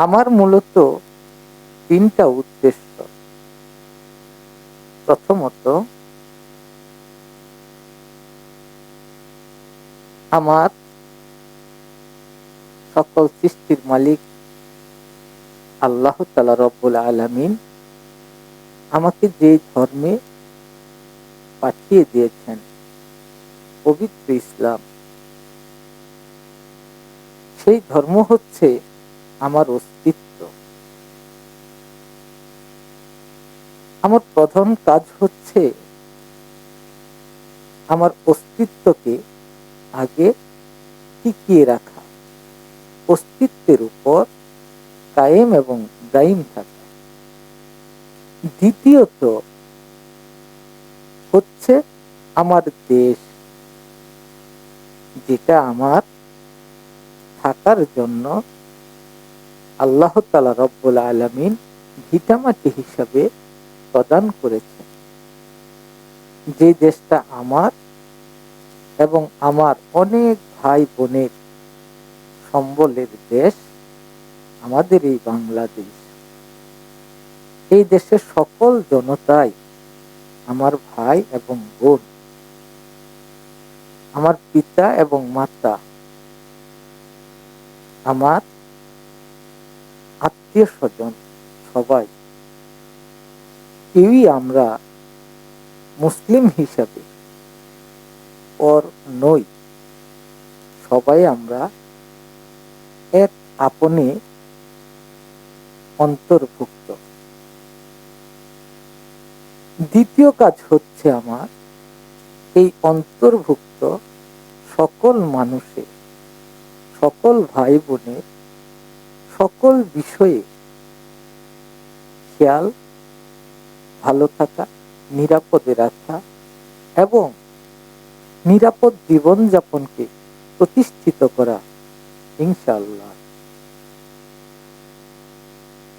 আমার মূলত তিনটা উদ্দেশ্য। প্রথমত, আমার সকল সৃষ্টির মালিক আল্লাহ তাআলা রব্বুল আলামিন আমাকে যে ধর্মে পাঠিয়ে দিয়েছেন, পবিত্র ইসলাম, সেই ধর্ম হচ্ছে আমার অস্তিত্ব। আমার প্রধান কাজ হচ্ছে আমার অস্তিত্বকে আগে টিকিয়ে রাখা, অস্তিত্বের উপর কায়েম এবং দায়ীম থাকা। দ্বিতীয়ত হচ্ছে আমার দেশ, যেটা আমার থাকার জন্য আল্লাহ তাআলা রব্বুল আলামিন ভিটামাটি হিসাবে প্রদান করেছেন। যে দেশটা আমার এবং আমার অনেক ভাই বোনের সম্বলের দেশ, আমাদের এই বাংলাদেশ। এই দেশের সকল জনতাই আমার ভাই এবং বোন, আমার পিতা এবং মাতা, আমার আত্মীয় স্বজন, সবাই। কেউই আমরা মুসলিম হিসাবে পর নই। সবাই আমরা এক আপনে অন্তর্ভুক্ত। দ্বিতীয় কাজ হচ্ছে আমার এই অন্তর্ভুক্ত সকল মানুষের, সকল ভাই বোনের সকল বিষয়ে খেয়াল, ভালো থাকা, নিরাপদে রাখা এবং নিরাপদ জীবনযাপনকে প্রতিষ্ঠিত করা, ইনশাআল্লাহ।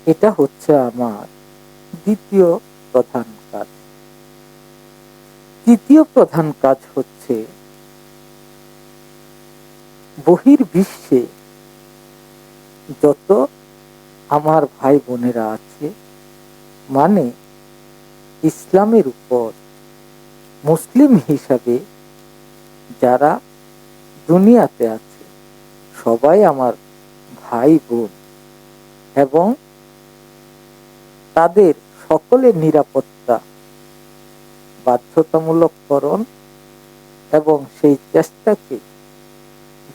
এটা হচ্ছে আমার দ্বিতীয় প্রধান কাজ। তৃতীয় প্রধান কাজ হচ্ছে বহির্বিশ্বে যত আমার ভাই বোনেরা আছে, মানে ইসলামের উপর মুসলিম হিসাবে যারা দুনিয়াতে আছে, সবাই আমার ভাই বোন এবং তাদের সকলের নিরাপত্তা বাধ্যতামূলককরণ এবং সেই চেষ্টাকে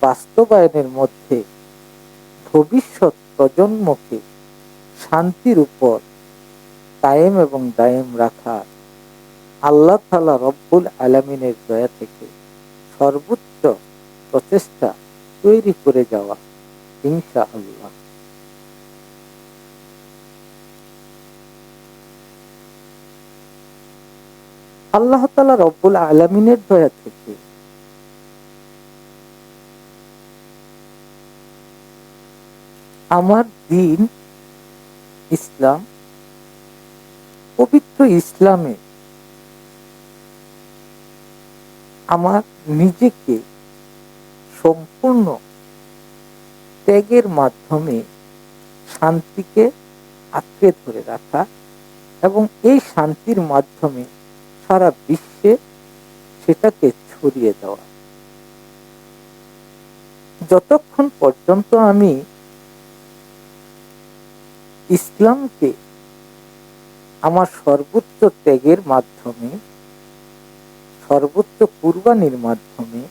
বাস্তবায়নের মধ্যে ভবিষ্যৎ প্রজন্মকে শান্তির উপর কায়েম এবং দায়েম রাখা আল্লাহ তাআলা রব্বুল আলামিনের দয়া থেকে সর্বোচ্চ প্রচেষ্টা তৈরি করে যাওয়া, ইনশাআল্লাহ। আল্লাহ তাআলা রব্বুল আলামিনের দয়া থেকে আমার দ্বীন ইসলাম, পবিত্র ইসলামে আমার নিজেকে সম্পূর্ণ ত্যাগের মাধ্যমে শান্তিকে আঁকড়ে ধরে রাখা এবং এই শান্তির মাধ্যমে সারা বিশ্বে সেটাকে ছড়িয়ে দেওয়া। যতক্ষণ পর্যন্ত আমি ইসলামকে আমার সর্বোচ্চ ত্যাগের মাধ্যমে, সর্বোচ্চ কুরবানির মাধ্যমে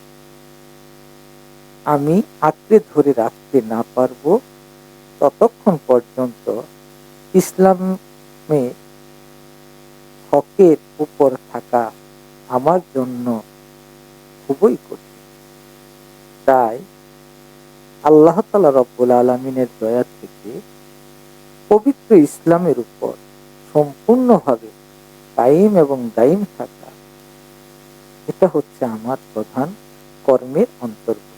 আমি আঁকড়ে ধরে রাখতে না পারবো, ততক্ষণ পর্যন্ত ইসলামে হকের উপর থাকা আমার জন্য খুবই কঠিন। তাই আল্লাহ তাআলা রব্বুল আলামিনের দয়া থেকে পবিত্র ইসলামের উপর সম্পূর্ণভাবে কায়েম এবং দায়ীম থাকা, এটা হচ্ছে আমার প্রধান কর্মের অন্তর্ভুক্ত।